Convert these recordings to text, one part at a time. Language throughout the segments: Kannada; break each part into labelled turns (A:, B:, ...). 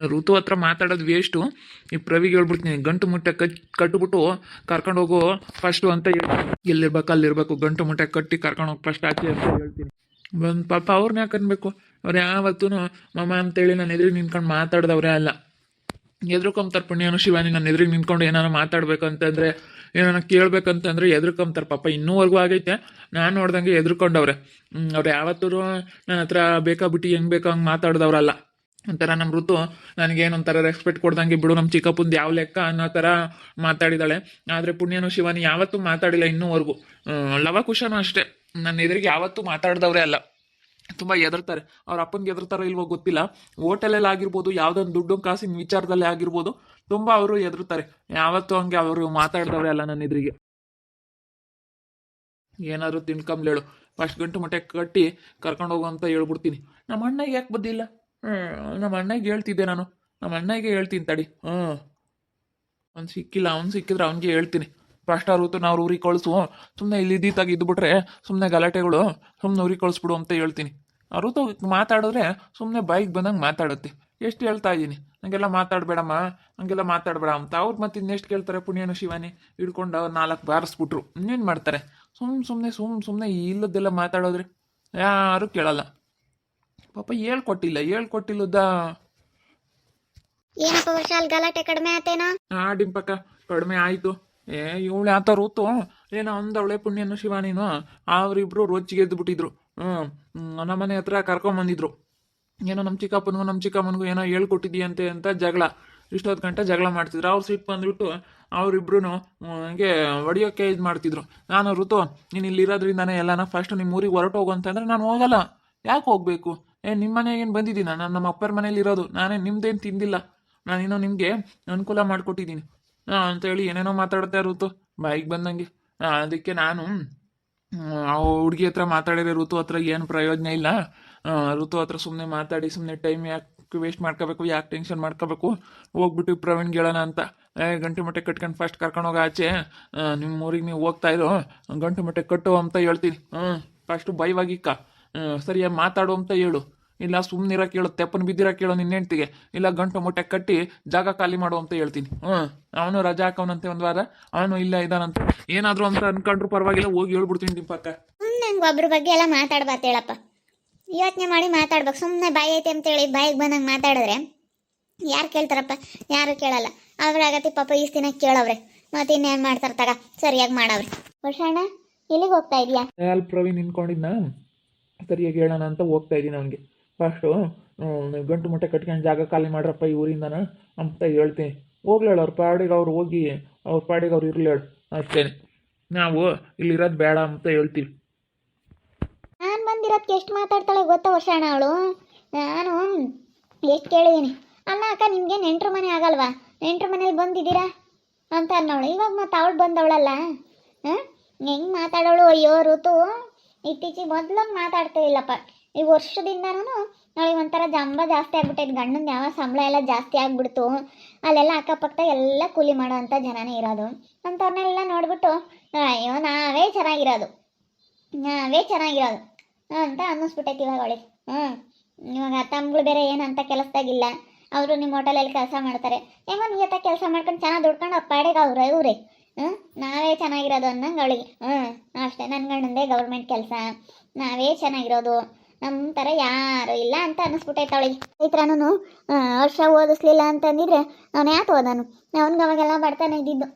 A: ಋತು ಹತ್ರ ಮಾತಾಡೋದು ವೇಸ್ಟು. ಈ ಪ್ರವಿಗೆ ಹೇಳ್ಬಿಡ್ತೀನಿ, ಗಂಟು ಮುಟ್ಟೆ ಕಟ್ಬಿಟ್ಟು ಕರ್ಕೊಂಡು ಹೋಗು ಫಸ್ಟು ಅಂತ ಹೇಳಿ, ಅಲ್ಲಿರ್ಬೇಕು ಗಂಟು ಮುಟ್ಟೆ ಕಟ್ಟಿ ಕರ್ಕೊಂಡು ಹೋಗಿ ಫಸ್ಟ್ ಆಚೆ ಅಂತ ಹೇಳ್ತೀನಿ. ಬಂದು ಪಾಪ ಅವ್ರನ್ನ ಯಾಕೆ ಅನ್ಬೇಕು, ಅವ್ರು ಯಾವತ್ತೂ ಮಮ್ಮ ಅಂತೇಳಿ ನಾನು ಎದುರಿಗೆ ನಿಂತ್ಕೊಂಡು ಮಾತಾಡ್ದವ್ರೆ ಅಲ್ಲ. ಎದ್ರುಕೊಂತಾರೆ ಪುಣ್ಯನು ಶಿವಾನಿ, ನನ್ನ ಎದುರಿಗೆ ನಿಂತ್ಕೊಂಡು ಏನಾರು ಮಾತಾಡ್ಬೇಕಂತಂದ್ರೆ, ಏನಾರ ಕೇಳ್ಬೇಕಂತಂದ್ರೆ ಎದ್ರುಕೊಂತಾರೆ ಪಾಪ. ಇನ್ನೂವರೆಗೂ ಆಗೈತೆ, ನಾನು ನೋಡ್ದಂಗೆ ಎದ್ರುಕೊಂಡವ್ರೆ. ಅವ್ರು ಯಾವತ್ತೂ ನನ್ನ ಹತ್ರ ಬೇಕಾಬಿಟ್ಟು ಹೆಂಗೆ ಬೇಕೋ ಹಂಗೆ ಮಾತಾಡ್ದವ್ರಲ್ಲ. ಒಂಥರ ನಮ್ಮ ಋತು ನನಗೇನೊಂಥರ ರೆಸ್ಪೆಕ್ಟ್ ಕೊಡ್ದಂಗೆ, ಬಿಡು ನಮ್ಮ ಚಿಕ್ಕಪ್ಪಂದು ಯಾವ ಲೆಕ್ಕ ಅನ್ನೋ ಥರ ಮಾತಾಡಿದಾಳೆ. ಆದರೆ ಪುಣ್ಯನು ಶಿವಾನಿ ಯಾವತ್ತೂ ಮಾತಾಡಿಲ್ಲ ಇನ್ನೂವರೆಗೂ. ಲವ ಕುಶನೂ ಅಷ್ಟೇ, ನನ್ನ ಎದುರಿಗೆ ಯಾವತ್ತೂ ಮಾತಾಡ್ದವ್ರೆ ಅಲ್ಲ. ತುಂಬ ಎದುರ್ತಾರೆ, ಅವ್ರ ಅಪ್ಪನಿಗೆ ಎದುರ್ತಾರೋ ಇಲ್ವೋ ಗೊತ್ತಿಲ್ಲ. ಹೋಟೆಲಲ್ಲಿ ಆಗಿರ್ಬೋದು, ಯಾವುದೊಂದು ದುಡ್ಡು ಕಾಸಿನ ವಿಚಾರದಲ್ಲೇ ಆಗಿರ್ಬೋದು, ತುಂಬ ಅವರು ಎದುರ್ತಾರೆ. ಯಾವತ್ತೂ ಹಂಗೆ ಅವರು ಮಾತಾಡ್ದವ್ರೆ ಅಲ್ಲ ನನ್ನ ಎದುರಿಗೆ. ಏನಾದ್ರು ತಿನ್ಕೊಂಬ್ಲೇಳು, ಫಸ್ಟ್ ಗಂಟು ಮಟ್ಟೆ ಕಟ್ಟಿ ಕರ್ಕೊಂಡು ಹೋಗು ಅಂತ ಹೇಳ್ಬಿಡ್ತೀನಿ. ನಮ್ಮ ಅಣ್ಣಗೆ ಯಾಕೆ ಬದ್ದಿಲ್ಲ? ನಮ್ಮ ಅಣ್ಣಗೆ ಹೇಳ್ತಿದ್ದೆ ನಾನು, ನಮ್ಮ ಅಣ್ಣಗೆ ಹೇಳ್ತೀನಿ ತಡಿ. ಅವ್ನು ಸಿಕ್ಕಿಲ್ಲ, ಅವ್ನು ಸಿಕ್ಕಿದ್ರೆ ಅವ್ನಿಗೆ ಹೇಳ್ತೀನಿ. ಫಸ್ಟ್ ಅವ್ರು ನಾವು ಊರಿಗೆ ಕಳಿಸು, ಸುಮ್ಮನೆ ಇಲ್ಲಿ ಇದ್ದಿತ್ತಾಗಿ ಇದ್ದುಬಿಟ್ರೆ ಸುಮ್ಮನೆ ಗಲಾಟೆಗಳು, ಸುಮ್ಮನೆ ಊರಿಗೆ ಕಳಿಸ್ಬಿಡು ಅಂತ ಹೇಳ್ತೀನಿ. ಅವ್ರು ಮಾತಾಡಿದ್ರೆ ಸುಮ್ಮನೆ ಬೈಕ್ ಬಂದಂಗೆ ಮಾತಾಡುತ್ತೆ. ಎಷ್ಟು ಹೇಳ್ತಾ ಇದ್ದೀನಿ, ಹಂಗೆಲ್ಲ ಮಾತಾಡಬೇಡಮ್ಮ, ಹಂಗೆಲ್ಲ ಮಾತಾಡಬೇಡ ಅಂತ. ಅವ್ರು ಮತ್ತೆ ಇನ್ನೆಷ್ಟು ಕೇಳ್ತಾರೆ ಪುಣ್ಯನು ಶಿವಾನಿ, ಹಿಡ್ಕೊಂಡು 4 ಬಾರಿಸ್ಬಿಟ್ರು. ಇನ್ನೇನು ಮಾಡ್ತಾರೆ? ಸುಮ್ಮನೆ ಇಲ್ಲದ್ದೆಲ್ಲ ಮಾತಾಡೋದ್ರೆ ಯಾರು ಕೇಳಲ್ಲ. ಪಾಪ ಹೇಳ್ಕೊಟ್ಟಿಲ್ಲದ.
B: ಏನಪ್ಪ ವರ್ಷಾಲ್ ಗಲಾಟೆ ಕಡಿಮೆ ಆತೇನೋ?
A: ಡಿಂಪಕ್ಕ ಕಡಿಮೆ ಆಯಿತು. ಇವಳು ಆತ ಋತು ಏನೋ ಅಂದವಳೆ ಪುಣ್ಯನು ಶಿವಾನಿನು. ಅವರಿಬ್ರು ರೋಚಿಗೆ ಎದ್ದುಬಿಟ್ಟಿದ್ರು. ನಮ್ಮನೆ ಹತ್ರ ಕರ್ಕೊಂಬಂದಿದ್ರು. ಏನೋ ನಮ್ಮ ಚಿಕ್ಕಪ್ಪನಿಗೂ ನಮ್ಮ ಚಿಕ್ಕಮ್ಮನಿಗೂ ಏನೋ ಹೇಳ್ಕೊಟ್ಟಿದ್ದೀಯಂತೆ ಅಂತ ಜಗಳ. ಇಷ್ಟೊತ್ತು ಗಂಟೆ ಜಗಳ ಮಾಡ್ತಿದ್ರು. ಅವ್ರು ಸಿಟ್ಟು ಬಂದ್ಬಿಟ್ಟು ಅವರಿಬ್ರು ಹಂಗೆ ಹೊಡಿಯೋಕ್ಕೆ ಇದು ಮಾಡ್ತಿದ್ರು. ನಾನು ಋತು, ನೀನು ಇಲ್ಲಿರೋದ್ರಿಂದಾನೆ ಎಲ್ಲನ ಫಸ್ಟ್ ನಿಮ್ಮ ಊರಿಗೆ ಹೊರಟೋಗು ಅಂತಂದ್ರೆ ನಾನು ಹೋಗಲ್ಲ. ಯಾಕೆ ಹೋಗಬೇಕು? ನಿಮ್ಮ ಮನೆಗೇನು ಬಂದಿದ್ದೀನಿ ನಾನು? ನಮ್ಮ ಅಪ್ಪರ ಮನೇಲಿ ಇರೋದು ನಾನೇ, ನಿಮ್ದೇನು ತಿಂದಿಲ್ಲ. ನಾನಿನ್ನೂ ನಿಮಗೆ ಅನುಕೂಲ ಮಾಡಿಕೊಟ್ಟಿದ್ದೀನಿ ಅಂತೇಳಿ ಏನೇನೋ ಮಾತಾಡ್ತಾ ಋತು ಬಾಯಿಗೆ ಬಂದಂಗೆ. ಅದಕ್ಕೆ ನಾನು ಆ ಹುಡುಗಿ ಹತ್ರ ಮಾತಾಡಿದ್ರೆ ಋತು ಹತ್ರ ಏನು ಪ್ರಯೋಜನ ಇಲ್ಲ. ಋತು ಹತ್ರ ಸುಮ್ಮನೆ ಮಾತಾಡಿ ಸುಮ್ಮನೆ ಟೈಮ್ ಯಾಕೆ ವೇಸ್ಟ್ ಮಾಡ್ಕೋಬೇಕು, ಯಾಕೆ ಟೆನ್ಷನ್ ಮಾಡ್ಕೋಬೇಕು, ಹೋಗ್ಬಿಟ್ಟು ಪ್ರವೀಣ್ಗೆ ಹೇಳೋಣ ಅಂತ. ಗಂಟು ಮಟ್ಟೆ ಕಟ್ಕೊಂಡು ಫಸ್ಟ್ ಕರ್ಕೊಂಡೋಗಿ ಆಚೆ ನಿಮ್ಮ ಊರಿಗೆ ನೀವು ಹೋಗ್ತಾ ಇರೋ, ಗಂಟು ಮಟ್ಟೆ ಕಟ್ಟು ಅಂತ ಹೇಳ್ತೀನಿ. ಫಸ್ಟು ಭಯವಾಗಿಕ್ಕ ಸರಿಯಾಗಿ ಮಾತಾಡು ಅಂತ ಹೇಳು. ಇಲ್ಲ ಸುಮ್ಮನಿರೋಕೆ ಹೇಳು, ತೆಪ್ಪನ ಬಿದ್ದಿರೋಕೆ ಹೇಳು ನಿನ್ನ ಹೆಂಡ್ತಿಗೆ. ಇಲ್ಲ ಗಂಟು ಮುಟ್ಟೆ ಕಟ್ಟಿ ಜಾಗ ಖಾಲಿ ಮಾಡು ಅಂತ ಹೇಳ್ತೀನಿ. ಅವನು ರಜಾ ಹಾಕವನಂತೆ 1 ವಾರ, ಅವನು ಇಲ್ಲ ಇದಾನಂತೆ. ಏನಾದರೂ ಅಂತ ಅನ್ಕೊಂಡ್ರು ಪರವಾಗಿಲ್ಲ, ಹೋಗಿ ಹೇಳ್ಬಿಡ್ತೀನಿ ದಿಂಪಕ್ಕ.
B: ನಂಗೆ ಒಬ್ರ ಬಗ್ಗೆ ಎಲ್ಲ ಮಾತಾಡ್ಬಾರ್ದು ಹೇಳಪ್ಪ. ಯೋಚನೆ ಮಾಡಿ ಮಾತಾಡ್ಬೇಕು. ಸುಮ್ಮನೆ ಬಾಯಿ ಐತೆ ಅಂತೇಳಿ ಬಾಯಿಗೆ ಬಂದಂಗೆ ಮಾತಾಡಿದ್ರೆ ಯಾರು ಕೇಳ್ತಾರಪ್ಪ? ಯಾರು ಕೇಳಲ್ಲ. ಅವ್ರಾಗತಿ ಪಾಪ ಇಷ್ಟು ದಿನ ಕೇಳವ್ರೆ, ಮತ್ತೆ ಇನ್ನೇನು ಮಾಡ್ತಾರೆ ತಗ, ಸರಿಯಾಗಿ ಮಾಡವ್ರೆ. ವರ್ಷಣ್ಣ ಎಲ್ಲಿಗೆ ಹೋಗ್ತಾ ಇದೆಯಾ?
A: ಪ್ರವೀಣ್ ನಿನ್ಕೊಂಡಿದ್ನ ಸರಿಯಾಗಿ ಹೇಳೋಣ ಅಂತ ಹೋಗ್ತಾ ಇದ್ದೀನಿ ಅವನಿಗೆ. ಫಸ್ಟು ಗಂಟು ಮುಟ್ಟೆ ಕಟ್ಕೊಂಡು ಜಾಗ ಖಾಲಿ ಮಾಡ್ರಪ್ಪ ಈ ಊರಿಂದನ ಅಂತ ಹೇಳ್ತೀನಿ. ಹೋಗ್ಲೇಳು ಅವ್ರ ಪಾಡಿಗೆ ಅವ್ರು ಹೋಗಿ, ಅವ್ರ ಪಾಡಿಗೆ ಅವ್ರು ಇರ್ಲೇಳು ಅಷ್ಟೇ. ನಾವು ಇಲ್ಲಿರೋದು ಬೇಡ ಅಂತ ಹೇಳ್ತೀವಿ.
B: ನಾನು ಬಂದಿರೋದಕ್ಕೆ ಎಷ್ಟು ಮಾತಾಡ್ತಾಳೆ ಗೊತ್ತಾ ವರ್ಷಣ್ಣ ಅವಳು? ನಾನು ಎಷ್ಟು ಕೇಳಿದ್ದೀನಿ. ಅಲ್ಲ ಅಕ್ಕ, ನಿಮಗೆ ನೆಂಟ್ರ ಮನೆ ಆಗಲ್ವಾ? ನೆಂಟ್ರ ಮನೇಲಿ ಬಂದಿದ್ದೀರಾ ಅಂತ ಅನ್ನೋಳು. ಇವಾಗ ಮತ್ತೆ ಅವಳು ಬಂದವಳಲ್ಲ, ಹೆಂಗೆ ಮಾತಾಡೋಳು? ಅಯ್ಯೋ ಋತು ಇತ್ತೀಚೆಗೆ ಮೊದ್ಲಂಗೆ ಮಾತಾಡ್ತಾ ಇಲ್ಲಪ್ಪ. ಈ ವರ್ಷದಿಂದನೂ ಅವಳಿಗೆ ಒಂಥರ ಜಂಬ ಜಾಸ್ತಿ ಆಗ್ಬಿಟ್ಟೈತೆ. ಗಂಡನ ಯಾವ ಸಂಬಳ ಎಲ್ಲ ಜಾಸ್ತಿ ಆಗ್ಬಿಡ್ತು. ಅಲ್ಲೆಲ್ಲ ಅಕ್ಕಪಕ್ಕ ಎಲ್ಲ ಕೂಲಿ ಮಾಡೋ ಅಂಥ ಜನನೇ ಇರೋದು. ಅಂಥವ್ರನ್ನೆಲ್ಲ ನೋಡ್ಬಿಟ್ಟು ಅಯ್ಯೋ ನಾವೇ ಚೆನ್ನಾಗಿರೋದು ಅಂತ ಅನ್ನಿಸ್ಬಿಟ್ಟೈತಿ ಇವಾಗ ಅವಳಿಗೆ. ಇವಾಗ ತಮ್ಗಳು ಬೇರೆ ಏನಂತ ಕೆಲಸದಾಗಿಲ್ಲ. ಅವರು ನಿಮ್ಮ ಹೋಟೆಲಲ್ಲಿ ಕೆಲಸ ಮಾಡ್ತಾರೆ. ಹೆಂಗೋ ನಿಯತ್ತ ಕೆಲಸ ಮಾಡ್ಕೊಂಡು ಚೆನ್ನಾಗಿ ದುಡ್ಕೊಂಡು ಅವ್ರ ಪಾಡಿಗೆ ಇವರೇ ನಾವೇ ಚೆನ್ನಾಗಿರೋದು ಅನ್ನಂಗೆ ಅವಳಿಗೆ. ಅಷ್ಟೇ, ನನ್ನ ಗಂಡಂದೇ ಗೌರ್ಮೆಂಟ್ ಕೆಲಸ, ನಾವೇ ಚೆನ್ನಾಗಿರೋದು, ನಮ್ಮ ಥರ ಯಾರು ಇಲ್ಲ ಅಂತ ಅನ್ನಿಸ್ಬಿಟ್ಟೈತೆ ಅವಳಿಗೆ. ರೈತರನು ವರ್ಷ ಓದಿಸ್ಲಿಲ್ಲ ಅಂತಂದಿದ್ರೆ ಅವನು ಯಾಕೆ ಓದನು? ಅವ್ನಿಗೆ ಅವಾಗೆಲ್ಲ ಬಡ್ತಾನೆ ಇದ್ದಿದ್ದು.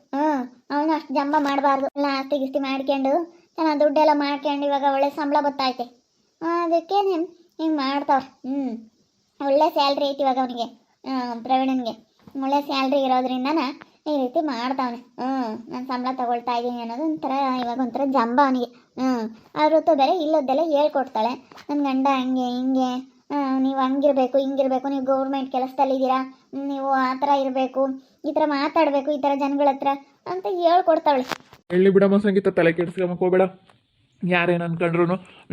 B: ಅವನು ಅಷ್ಟು ಜಂಬ ಮಾಡಬಾರ್ದು. ಎಲ್ಲ ಆಸ್ತಿ ಗಿಸ್ತಿ ಮಾಡ್ಕೊಂಡು ಚೆನ್ನಾಗಿ ದುಡ್ಡೆಲ್ಲ ಮಾಡ್ಕೊಂಡು ಇವಾಗ ಒಳ್ಳೆ ಸಂಬಳ ಬರ್ತೈತೆ. ಅದಕ್ಕೆ ಹಿಂಗೆ ಮಾಡ್ತಾವ್ರೆ. ಒಳ್ಳೆ ಸ್ಯಾಲ್ರಿ ಐತಿ ಇವಾಗ ಅವನಿಗೆ, ಪ್ರವೀಣನಿಗೆ ಒಳ್ಳೆ ಸ್ಯಾಲ್ರಿ ಇರೋದ್ರಿಂದನ ಈ ರೀತಿ ಮಾಡ್ತಾವನೆ. ನಾನು ಸಂಬಳ ತಗೊಳ್ತಾ ಇದ್ದೀನಿ ಅನ್ನೋದು ಒಂಥರ ಇವಾಗ ಒಂಥರ ಜಂಬ ಅವನಿಗೆ. ಅವ್ರದ್ದು ಬೇರೆ ಇಲ್ಲದ್ದೆಲ್ಲ ಹೇಳ್ಕೊಡ್ತಾಳೆ. ನನ್ನ ಗಂಡ ಹಂಗೆ ಹಿಂಗೆ, ನೀವು ಹಂಗಿರ್ಬೇಕು ಹಿಂಗಿರ್ಬೇಕು, ನೀವು ಗೌರ್ಮೆಂಟ್ ಕೆಲಸದಲ್ಲಿದ್ದೀರಾ, ನೀವು ಆ ಥರ ಇರಬೇಕು, ಈ ಥರ ಮಾತಾಡಬೇಕು ಈ ಥರ ಜನಗಳ ಹತ್ರ ಅಂತ ಹೇಳ್ಕೊಡ್ತಾವಳೆ.
A: ಹೇಳಿ ಬಿಡಮ್ಮ ಸಂಗೀತ, ತಲೆ ಕೆಡಿಸ್ಕೊಂಬಕ್ಕೆ ಹೋಗ್ಬೇಡ. ಯಾರೇನು ಅನ್ಕೊಂಡ್ರು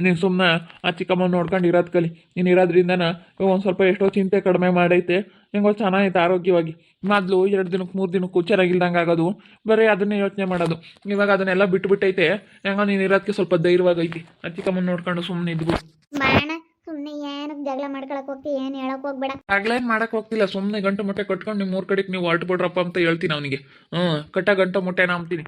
A: ನೀನು ಸುಮ್ಮನೆ ಆ ಚಿಕ್ಕಮ್ಮ ನೋಡ್ಕೊಂಡು ಇರೋದು ಕಲಿ. ನೀನು ಇರೋದ್ರಿಂದನ ಒಂದು ಸ್ವಲ್ಪ ಎಷ್ಟೋ ಚಿಂತೆ ಕಡಿಮೆ ಮಾಡೈತೆ. ಹೆಂಗೋ ಚೆನ್ನಾಗೈತೆ ಆರೋಗ್ಯವಾಗಿ. ಮೊದಲು 2 ದಿನಕ್ಕೆ 3 ದಿನಕ್ಕೆ ಹುಷಾರಾಗಿಲ್ದಂಗೆ ಆಗೋದು, ಬರೀ ಅದನ್ನೇ ಯೋಚನೆ ಮಾಡೋದು. ಇವಾಗ ಅದನ್ನೆಲ್ಲ ಬಿಟ್ಟುಬಿಟ್ಟೈತೆ. ಹೆಂಗೋ ನೀನು ಇರೋದಕ್ಕೆ ಸ್ವಲ್ಪ ಧೈರ್ಯವಾಗೈತಿ. ಆ ಚಿಕ್ಕಮ್ಮನ ನೋಡ್ಕೊಂಡು ಸುಮ್ಮನೆ ಇದ್ಬಿಟ್ಟು
B: ಬಾಣ ಸುಮ್ಮನೆ ಏನಕ್ಕೆ ಜಗಳ ಮಾಡ್ಕೊಳಕ್ ಹೋಗ್ತಿ ಏನು ಹೇಳಕ್ ಹೋಗ್ಬೇಡ.
A: ಆಗ್ಲೇನ್ ಮಾಡಕ್ ಹೋಗ್ತಿಲ್ಲ, ಸುಮ್ಮನೆ ಗಂಟು ಮೊಟ್ಟೆ ಕಟ್ಕೊಂಡು ನಿಮ್ಮ ಮೂರ್ ಕಡೆಗೆ ನೀವು ಹೊರಟು ಬಿಡ್ರಪ್ಪ ಅಂತ ಹೇಳ್ತೀನಿ ಅವನಿಗೆ. ಕಟ್ಟ ಗಂಟು ಮೊಟ್ಟೆನ ಅಂತೀನಿ.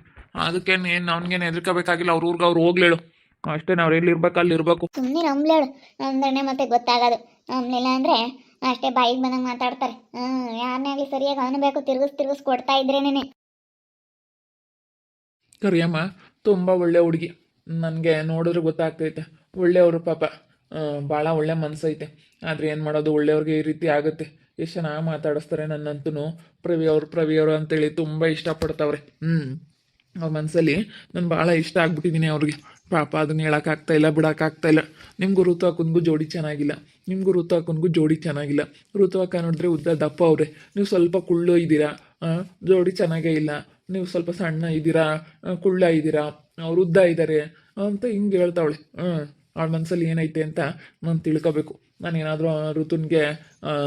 A: ಅದಕ್ಕೇನು ಏನು ಅವ್ನಿಗೇನು ಹೆದರ್ಕೋಬೇಕಾಗಿಲ್ಲ, ಅವ್ರ ಊರ್ಗೆ ಅವ್ರು ಹೋಗ್ಲೇಳು ಅಷ್ಟೇ. ನಾವು ಎಲ್ಲಿ ಇರ್ಬೇಕು ಅಲ್ಲಿ ಇರ್ಬೇಕು.
B: ಸುಮ್ಮನೆ ನಂಬ್ಲೇಳು ಅಂದ್ರೆ ಮತ್ತೆ ಗೊತ್ತಾಗೋದು. ನಂಬಲಿಲ್ಲ ಅಂದ್ರೆ ಅಷ್ಟೇ ಬಾಯಿಗೆ ಬಂದಂಗೆ ಮಾತಾಡ್ತಾರೆ. ಯಾರನ್ನೇ ಆಗಲಿ ಸರಿಯಾಗಿ ಅನ್ಬೇಕು, ತಿರ್ಗಿಸ್ ಕೊಡ್ತಾ ಇದ್ರೇನೆ.
A: ಕರಿಯಮ್ಮ ತುಂಬ ಒಳ್ಳೆ ಹುಡುಗಿ, ನನಗೆ ನೋಡಿದ್ರೆ ಗೊತ್ತಾಗ್ತೈತೆ. ಒಳ್ಳೆಯವರು ಪಾಪ, ಭಾಳ ಒಳ್ಳೆ ಮನಸ್ಸೈತೆ. ಆದರೆ ಏನು ಮಾಡೋದು, ಒಳ್ಳೆಯವ್ರಿಗೆ ಈ ರೀತಿ ಆಗುತ್ತೆ. ಎಷ್ಟು ಚೆನ್ನಾಗಿ ಮಾತಾಡಿಸ್ತಾರೆ ನನ್ನಂತೂ. ಪ್ರವಿ ಅವರು ಅಂತೇಳಿ ತುಂಬ ಇಷ್ಟಪಡ್ತಾವ್ರೆ. ಅವ್ರ ಮನಸ್ಸಲ್ಲಿ ನಾನು ಭಾಳ ಇಷ್ಟ ಆಗ್ಬಿಟ್ಟಿದ್ದೀನಿ ಅವ್ರಿಗೆ. ಪಾಪ ಅದನ್ನ ಹೇಳೋಕ್ಕಾಗ್ತಾಯಿಲ್ಲ, ಬಿಡೋಕ್ಕಾಗ್ತಾಯಿಲ್ಲ. ನಿಮಗೂ ಋತು ಹಾಕೊಂಡ್ಗೂ ಜೋಡಿ ಚೆನ್ನಾಗಿಲ್ಲ, ನಿಮಗೂ ಋತು ಹಾಕೊಂಡ್ಗೂ ಜೋಡಿ ಚೆನ್ನಾಗಿಲ್ಲ. ಋತು ಹಾಕ ನೋಡಿದ್ರೆ ಉದ್ದ ದಪ್ಪ ಅವ್ರೆ, ನೀವು ಸ್ವಲ್ಪ ಕುಳ್ಳು ಇದ್ದೀರಾ, ಜೋಡಿ ಚೆನ್ನಾಗೇ ಇಲ್ಲ. ನೀವು ಸ್ವಲ್ಪ ಸಣ್ಣ ಇದ್ದೀರಾ, ಕುಳ್ಳ ಇದ್ದೀರಾ, ಅವ್ರು ಉದ್ದ ಇದ್ದಾರೆ ಅಂತ ಹಿಂಗೆ ಹೇಳ್ತಾವಳೆ. ಅವಳ ಮನಸ್ಸಲ್ಲಿ ಏನೈತೆ ಅಂತ ನಾನು ತಿಳ್ಕೊಬೇಕು. ನಾನೇನಾದರೂ ಋತುನ್ಗೆ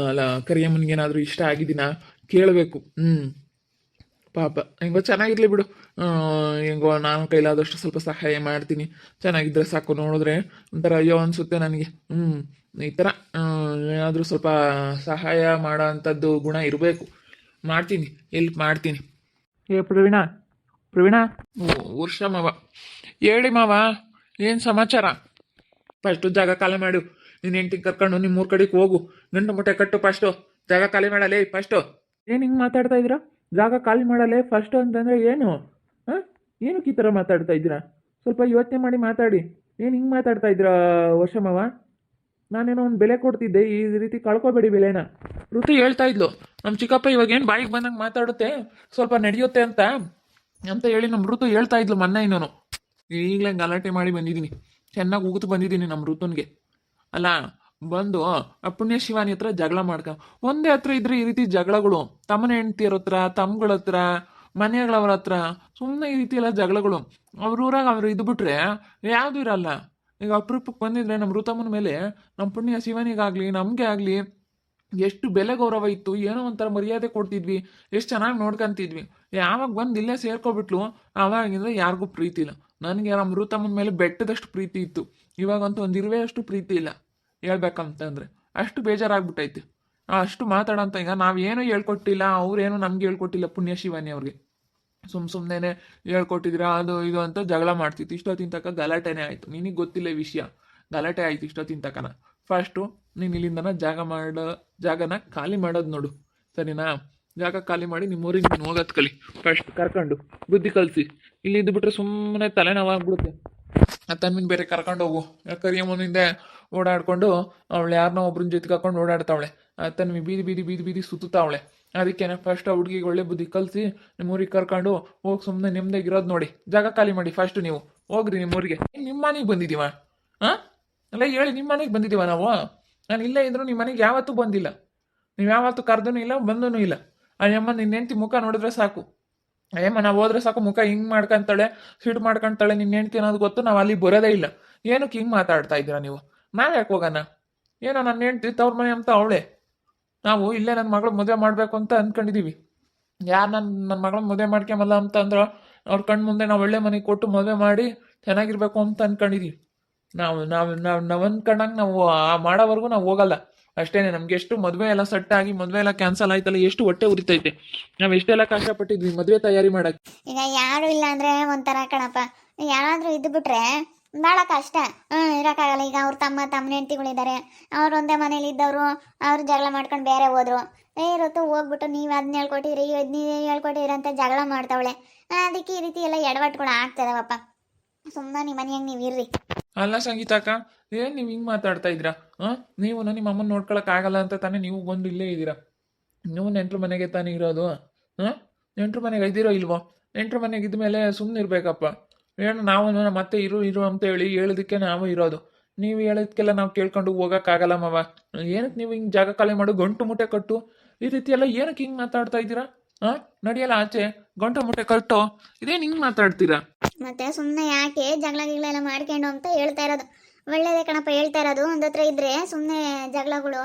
A: ಅಲ್ಲ ಕರಿಯಮ್ಮನಿಗೇನಾದರೂ ಇಷ್ಟ ಆಗಿದ್ದೀನಾ ಕೇಳಬೇಕು. ಪಾಪ ಹೆಂಗೋ ಚೆನ್ನಾಗಿರ್ಲಿ ಬಿಡು. ಹೆಂಗೋ ನಾನು ಕೈಲಾದಷ್ಟು ಸ್ವಲ್ಪ ಸಹಾಯ ಮಾಡ್ತೀನಿ. ಚೆನ್ನಾಗಿದ್ದರೆ ಸಾಕು. ನೋಡಿದ್ರೆ ಒಂಥರ ಅಯ್ಯೋ ಅನಿಸುತ್ತೆ ನನಗೆ. ಈ ಥರ ಏನಾದರೂ ಸ್ವಲ್ಪ ಸಹಾಯ ಮಾಡೋ ಅಂಥದ್ದು ಗುಣ ಇರಬೇಕು. ಮಾಡ್ತೀನಿ, ಎಲ್ಪ್ ಮಾಡ್ತೀನಿ. ಪ್ರವೀಣ ವರ್ಷ ಮಾವ ಹೇಳಿ ಮಾವ, ಏನು ಸಮಾಚಾರ? ಫಸ್ಟು ಜಾಗ ಖಾಲಿ ಮಾಡು. ನೀನು ಹೆಂಡ್ತಿಗೆ ಕರ್ಕೊಂಡು ನಿಮ್ಮ ಮೂರು ಕಡೆಗೆ ಹೋಗು. ಗಂಟು ಮೊಟ್ಟೆ ಕಟ್ಟು ಫಸ್ಟು. ಜಾಗ ಖಾಲಿ ಮಾಡಲೇ ಫಸ್ಟು. ಏನು ಹಿಂಗೆ ಮಾತಾಡ್ತಾ ಇದ್ದೀರಾ? ಜಾಗ ಖಾಲಿ ಮಾಡಲೇ ಫಸ್ಟು ಅಂತಂದರೆ ಏನು? ಏನಕ್ಕೆ ಈ ಥರ ಮಾತಾಡ್ತಾ ಇದ್ದೀರಾ? ಸ್ವಲ್ಪ ಯೋಚನೆ ಮಾಡಿ ಮಾತಾಡಿ. ಏನು ಹಿಂಗೆ ಮಾತಾಡ್ತಾ ಇದ್ದೀರಾ ವರ್ಷ ಮಾವ? ನಾನೇನೋ ಒಂದು ಬೆಲೆ ಕೊಡ್ತಿದ್ದೆ, ಈ ರೀತಿ ಕಳ್ಕೊಬೇಡಿ ಬೆಲೆನ. ಋತು ಹೇಳ್ತಾ ಇದ್ಲು, ನಮ್ಮ ಚಿಕ್ಕಪ್ಪ ಇವಾಗ ಏನು ಬಾಯಿಗೆ ಬಂದಂಗೆ ಮಾತಾಡುತ್ತೆ, ಸ್ವಲ್ಪ ನಡೆಯುತ್ತೆ ಅಂತ ಹೇಳಿ ನಮ್ಮ ಋತು ಹೇಳ್ತಾ ಇದ್ಲು ಮೊನ್ನೆ. ಇನ್ನೂ ಈಗಲೇ ಗಲಾಟೆ ಮಾಡಿ ಬಂದಿದ್ದೀನಿ, ಚೆನ್ನಾಗಿ ಉಗಿತು ಬಂದಿದ್ದೀನಿ ನಮ್ಮ ಋತುನ್ಗೆ. ಅಲ್ಲ ಬಂದು ಆ ಪುಣ್ಯ ಶಿವಾನಿ ಹತ್ರ ಜಗಳ ಒಂದೇ ಹತ್ರ ಇದ್ರೆ ಈ ರೀತಿ ಜಗಳಗಳು, ತಮ್ಮನ ಹೆಂಡ್ತಿಯರ ಹತ್ರ, ತಮ್ಮಗಳ ಹತ್ರ, ಮನೆಗಳವ್ರ ಹತ್ರ ಸುಮ್ಮನೆ ಈ ರೀತಿ ಎಲ್ಲ ಜಗಳಗಳು. ಅವ್ರೂರಾಗ ಅವ್ರು ಇದು ಬಿಟ್ರೆ ಯಾವುದು ಇರಲ್ಲ. ಈಗ ಅಪರೂಪಕ್ಕೆ ಬಂದಿದ್ರೆ ನಮ್ಮ ಋತಮ್ಮನ ಮೇಲೆ ನಮ್ಮ ಪುಣ್ಯ ಶಿವನಿಗಾಗಲಿ ನಮಗೆ ಆಗಲಿ ಎಷ್ಟು ಬೆಲೆ ಗೌರವ ಇತ್ತು. ಏನೋ ಒಂಥರ ಮರ್ಯಾದೆ ಕೊಡ್ತಿದ್ವಿ, ಎಷ್ಟು ಚೆನ್ನಾಗಿ ನೋಡ್ಕೊಂತಿದ್ವಿ. ಯಾವಾಗ ಬಂದು ಇಲ್ಲೇ ಸೇರ್ಕೊಬಿಟ್ಲು ಆವಾಗಿಂದ ಯಾರಿಗೂ ಪ್ರೀತಿ ಇಲ್ಲ. ನನಗೆ ನಮ್ಮ ಋತಮ್ಮನ ಮೇಲೆ ಬೆಟ್ಟದಷ್ಟು ಪ್ರೀತಿ ಇತ್ತು, ಇವಾಗಂತೂ ಒಂದು ಇರುವೆ ಅಷ್ಟು ಪ್ರೀತಿ ಇಲ್ಲ ಹೇಳ್ಬೇಕಂತಂದ್ರೆ. ಅಷ್ಟು ಬೇಜಾರಾಗ್ಬಿಟ್ಟೈತೆ. ಅಷ್ಟು ಮಾತಾಡೋಂತ ಈಗ ನಾವೇನೂ ಹೇಳ್ಕೊಟ್ಟಿಲ್ಲ, ಅವ್ರೇನು ನಮ್ಗೆ ಹೇಳ್ಕೊಟ್ಟಿಲ್ಲ ಪುಣ್ಯ ಶಿವಾನಿ ಅವ್ರಿಗೆ. ಸುಮ್ಮನೆ ಹೇಳ್ಕೊಟ್ಟಿದ್ದೀರಾ ಅದು ಇದು ಅಂತ ಜಗಳ ಮಾಡ್ತಿತ್ತು. ಇಷ್ಟೊತ್ತಿನ ತನಕ ಗಲಾಟೆನೇ ಆಯಿತು. ನಿನಗೆ ಗೊತ್ತಿಲ್ಲ ಈ ವಿಷಯ, ಗಲಾಟೆ ಆಯಿತು ಇಷ್ಟೊತ್ತಿನ ತನಕ. ಫಸ್ಟು ನೀನು ಇಲ್ಲಿಂದನ ಜಾಗನ ಖಾಲಿ ಮಾಡೋದು ನೋಡು, ಸರಿನಾ? ಜಾಗ ಖಾಲಿ ಮಾಡಿ ನಿಮ್ಮೂರಿಗೆ ನೀನು ಹೋಗೋದು ಕಲಿ. ಫಸ್ಟ್ ಕರ್ಕೊಂಡು ಬುದ್ಧಿ ಕಲಿಸಿ. ಇಲ್ಲಿ ಇದ್ದು ಬಿಟ್ರೆ ಸುಮ್ಮನೆ ತಲೆನೋವಾಗ್ಬಿಡುತ್ತೆ. ತನ್ಮಿನ್ ಬೇರೆ ಕರ್ಕೊಂಡು ಹೋಗು. ಕರಿಯಮ್ಮನಿಂದ ಓಡಾಡ್ಕೊಂಡು ಅವಳು ಯಾರನ್ನೋ ಒಬ್ರನ್ನ ಜೊತೆಗೆ ಹಾಕೊಂಡು ಓಡಾಡ್ತಾವಳೆ. ತನ್ವಿ ಬೀದಿ ಸುತ್ತಾವಳೆ. ಅದಕ್ಕೇನೆ ಫಸ್ಟ್ ಆ ಹುಡುಗಿಗೆ ಒಳ್ಳೆ ಬುದ್ಧಿ ಕಲಿಸಿ ನಿಮ್ಮೂರಿಗೆ ಕರ್ಕೊಂಡು ಹೋಗಿ ಸುಮ್ಮನೆ ನೆಮ್ಮದಿಗಿರೋದು ನೋಡಿ. ಜಾಗ ಖಾಲಿ ಮಾಡಿ ಫಸ್ಟ್ ನೀವು ಹೋಗ್ರಿ ನಿಮ್ಮೂರಿಗೆ. ನಿಮ್ಮ ಮನೆಗೆ ಬಂದಿದ್ದೀವ? ಅಲ್ಲ ಹೇಳಿ, ನಿಮ್ಮ ಮನೆಗೆ ಬಂದಿದ್ದೀವ ನಾವು? ನಾನು ಇಲ್ಲೇ ಇದ್ರು ನಿಮ್ಮ ಮನೆಗೆ ಯಾವತ್ತೂ ಬಂದಿಲ್ಲ. ನೀವು ಯಾವತ್ತೂ ಕರ್ದೂ ಇಲ್ಲ, ಬಂದೂ ಇಲ್ಲ. ಅಯ್ಯಮ್ಮ ನಿನ್ನ ಹೆಂಡ್ತಿ ಮುಖ ನೋಡಿದ್ರೆ ಸಾಕು. ಅಯ್ಯಮ್ಮ ನಾವು ಹೋದ್ರೆ ಸಾಕು ಮುಖ ಹಿಂಗೆ ಮಾಡ್ಕೊಂತಾಳೆ, ಸಿಟ್ಟು ಮಾಡ್ಕೊಂತಾಳೆ. ನಿನ್ನ ಹೆಂಡ್ತಿ ಅನ್ನೋದು ಗೊತ್ತು, ನಾವು ಅಲ್ಲಿ ಬರೋದೇ ಇಲ್ಲ. ಏನಕ್ಕೆ ಹಿಂಗೆ ಮಾತಾಡ್ತಾ ಇದ್ದೀರಾ ನೀವು? ನಾವ್ ಯಾಕೆ ಹೋಗೋಣ? ಏನೋ ನನ್ನ ಹೆಂಡ್ತಿ ತವ್ರ ಮನೆ ಅಂತ ಅವಳೆ. ನಾವು ಇಲ್ಲೇ ನನ್ನ ಮಗಳು ಮದುವೆ ಮಾಡಬೇಕು ಅಂತ ಅಂದ್ಕೊಂಡಿದ್ದೀವಿ. ಯಾರು ನನ್ನ ಮಗಳ ಮದುವೆ ಮಾಡ್ಕೊಂಬಲ್ಲ ಅಂತಂದ್ರೆ ಅವ್ರ ಕಣ್ಣು ಮುಂದೆ ನಾವು ಒಳ್ಳೆ ಮನೆಗೆ ಕೊಟ್ಟು ಮದುವೆ ಮಾಡಿ ಚೆನ್ನಾಗಿರ್ಬೇಕು ಅಂತ ಅಂದ್ಕೊಂಡಿದ್ದೀವಿ. ನಾವು ಅಂದ್ಕೊಂಡಂಗೆ ನಾವು ಮಾಡೋವರೆಗೂ ನಾವು ಹೋಗಲ್ಲ ಅಷ್ಟೇನೆ. ನಮ್ಗೆ ಎಷ್ಟು ಮದುವೆ ಎಲ್ಲ ಸೆಟ್ ಆಗಿ ಮದುವೆ ಎಲ್ಲ ಕ್ಯಾನ್ಸಲ್ ಆಯ್ತಲ್ಲ, ಎಷ್ಟು ಹೊಟ್ಟೆ ಉರಿತೈತೆ. ನಾವು ಎಷ್ಟೆಲ್ಲ ಕಷ್ಟಪಟ್ಟಿದ್ವಿ ಮದುವೆ ತಯಾರಿ ಮಾಡಕ್ಕೆ.
B: ಈಗ ಯಾರು ಇಲ್ಲ ಅಂದ್ರೆ ಒಂಥರ ಕಣಪ್ಪ. ಯಾರಾದ್ರೂ ಇದ್ದು ಬಿಟ್ರೆ ಭಾಳ ಕಷ್ಟ. ಇರೋಕ್ಕಾಗಲ್ಲ. ಈಗ ಅವ್ರ ತಮ್ಮನ ಹೆಂಡ್ತಿಗಳಿದ್ದಾರೆ, ಅವ್ರು ಒಂದೇ ಮನೇಲಿ ಇದ್ದವರು, ಅವ್ರು ಜಗಳ ಮಾಡ್ಕೊಂಡು ಬೇರೆ ಹೋದ್ರು. ಋತು ಹೋಗ್ಬಿಟ್ಟು ನೀವು ಅದನ್ನ ಹೇಳ್ಕೊಟ್ಟಿದ್ರಿ, ನೀವು ಹೇಳ್ಕೊಟ್ಟಿದ್ರಿ ಅಂತ ಜಗಳ ಮಾಡ್ತಾವಳೆ. ಅದಕ್ಕೆ ಈ ರೀತಿ ಎಲ್ಲ ಎಡವಟ್ಗಳು ಆಗ್ತದವಪ್ಪ. ಸುಮ್ಮನೆ ನಿಮ್ಮ ಮನೆಯಾಗ ನೀವು ಇರ್ರಿ.
A: ಅಲ್ಲ ಸಂಗೀತಾಕ, ಏನು ನೀವು ಹಿಂಗೆ ಮಾತಾಡ್ತಾ ಇದ್ದೀರಾ? ನೀವು ನಿಮ್ಮ ಅಮ್ಮನ ನೋಡ್ಕೊಳಕ್ ಆಗಲ್ಲ ಅಂತ ತಾನೇ ನೀವು ಬಂದು ಇಲ್ಲೇ ಇದ್ದೀರಾ? ನೀವು ನೆಂಟ್ರ ಮನೆಗೆ ತಾನೇ ಇರೋದು. ನೆಂಟ್ರ ಮನೆಗೆ ಇದ್ದೀರೋ ಇಲ್ವೋ? ನೆಂಟ್ರ ಮನೆಗೆ ಇದ್ಮೇಲೆ ಸುಮ್ಮನೆ ಇರ್ಬೇಕಪ್ಪ. ಏನು ನಾವು ಮತ್ತೆ ಇರು ಅಂತ ಹೇಳಿ ಹೇಳೋದಕ್ಕೆ ನಾವು ಇರೋದು. ನೀವು ಹೇಳೋದಕ್ಕೆಲ್ಲ ನಾವು ಕೇಳ್ಕೊಂಡು ಹೋಗೋಕ್ಕಾಗಲ್ಲ ಮಾವ. ಏನಕ್ಕೆ ನೀವು ಹಿಂಗೆ ಜಾಗ ಖಾಲಿ ಮಾಡು, ಗಂಟು ಮುಟ್ಟೆ ಕಟ್ಟು, ಈ ರೀತಿ ಎಲ್ಲ ಏನಕ್ಕೆ ಹಿಂಗೆ ಮಾತಾಡ್ತಾ ಇದ್ದೀರಾ? ನಡಿಯಲ್ಲ ಆಚೆ, ಗಂಟು ಮುಟ್ಟೆ ಕಟ್ಟು, ಇದೇನು ಹಿಂಗೆ ಮಾತಾಡ್ತೀರಾ?
B: ಮತ್ತೆ ಸುಮ್ಮನೆ ಯಾಕೆ ಜಗಳ ಗಿಗಳೆಲ್ಲ ಮಾಡ್ಕೊಂಡು ಅಂತ ಹೇಳ್ತಾ ಇರೋದು. ಒಳ್ಳೇದೇ ಕಣಪ್ಪ ಹೇಳ್ತಾ ಇರೋದು. ಒಂದ್ ಹತ್ರ ಇದ್ರೆ ಸುಮ್ಮನೆ ಜಗಳಗಳು,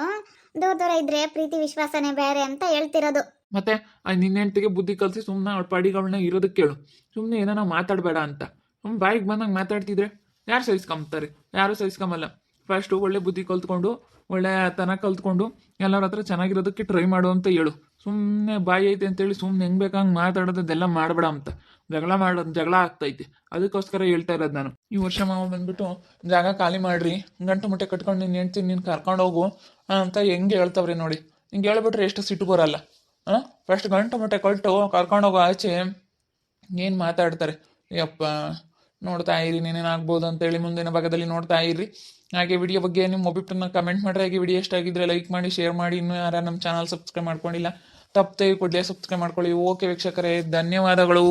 B: ದೂರ ಇದ್ರೆ ಪ್ರೀತಿ ವಿಶ್ವಾಸನೇ ಬೇರೆ ಅಂತ ಹೇಳ್ತಿರೋದು.
A: ಮತ್ತೆ ನಿನ್ನ ಹೆಂಡ್ತಿಗೆ ಬುದ್ಧಿ ಕಲಿಸಿ ಸುಮ್ಮನೆ ಅವಳ ಪಾಡಿಗಳನ್ನ ಇರೋದಕ್ಕೆ ಕೇಳು. ಸುಮ್ಮನೆ ಏನೋ ಮಾತಾಡಬೇಡ ಅಂತ. ಬಾಯಿಗೆ ಬಂದಂಗೆ ಮಾತಾಡ್ತಿದ್ರೆ ಯಾರು ಸಹಿಸ್ಕೊಂತಾರೆ? ಯಾರು ಸಹಿಸ್ಕೊಂಬಲ್ಲ. ಫಸ್ಟು ಒಳ್ಳೆ ಬುದ್ಧಿ ಕಲ್ತ್ಕೊಂಡು ಒಳ್ಳೆ ತನ ಕಲ್ತ್ಕೊಂಡು ಎಲ್ಲರ ಹತ್ರ ಚೆನ್ನಾಗಿರೋದಕ್ಕೆ ಟ್ರೈ ಮಾಡು ಅಂತ ಹೇಳು. ಸುಮ್ಮನೆ ಬಾಯಿ ಐತೆ ಅಂತೇಳಿ ಸುಮ್ಮನೆ ಹೆಂಗೆ ಬೇಕಂಗೆ ಮಾತಾಡೋದೆಲ್ಲ ಮಾಡಬೇಡ ಅಂತ. ಜಗಳ ಆಗ್ತೈತೆ, ಅದಕ್ಕೋಸ್ಕರ ಹೇಳ್ತಾ ಇರೋದು ನಾನು. ಈ ವರ್ಷ ಮಾವ ಬಂದ್ಬಿಟ್ಟು ಜಾಗ ಖಾಲಿ ಮಾಡ್ರಿ, ಗಂಟು ಮುಟ್ಟೆ ಕಟ್ಕೊಂಡು ನೀನು ಹೇಳ್ತೀನಿ, ನೀನು ಕರ್ಕೊಂಡು ಹೋಗು ಅಂತ ಹೆಂಗೆ ಹೇಳ್ತಾವ್ರಿ ನೋಡಿ. ಹಿಂಗೆ ಹೇಳ್ಬಿಟ್ರೆ ಎಷ್ಟು ಸಿಟ್ಟು ಬರಲ್ಲ. ಫಸ್ಟ್ ಗಂಟು ಮುಟ್ಟೆ ಕೊಟ್ಟು ಕರ್ಕೊಂಡೋಗೋ ಆಚೆ ಏನು ಮಾತಾಡ್ತಾರೆ. ಯಪ್ಪ, ನೋಡ್ತಾ ಇರಿ ನೀನೇನಾಗ್ಬೋದು ಅಂತೇಳಿ ಮುಂದಿನ ಭಾಗದಲ್ಲಿ ನೋಡ್ತಾ ಇರಿ. ಹಾಗೆ ವಿಡಿಯೋ ಬಗ್ಗೆ ನಿಮ್ಮ ಒಬಿಟನ್ನ ಕಮೆಂಟ್ ಮಾಡಿರಿ. ಹಾಗೆ ವಿಡಿಯೋ ಇಷ್ಟ ಆಗಿದ್ರೆ ಲೈಕ್ ಮಾಡಿ, ಶೇರ್ ಮಾಡಿ. ಇನ್ನೂ ಯಾರು ನಮ್ಮ ಚಾನಲ್ ಸಬ್ಸ್ಕ್ರೈಬ್ ಮಾಡ್ಕೊಂಡಿಲ್ಲ ತಪ್ಪದೆ ಕೂಡಲೇ ಸಬ್ಸ್ಕ್ರೈಬ್ ಮಾಡ್ಕೊಳ್ಳಿ. ಓಕೆ ವೀಕ್ಷಕರೇ, ಧನ್ಯವಾದಗಳು.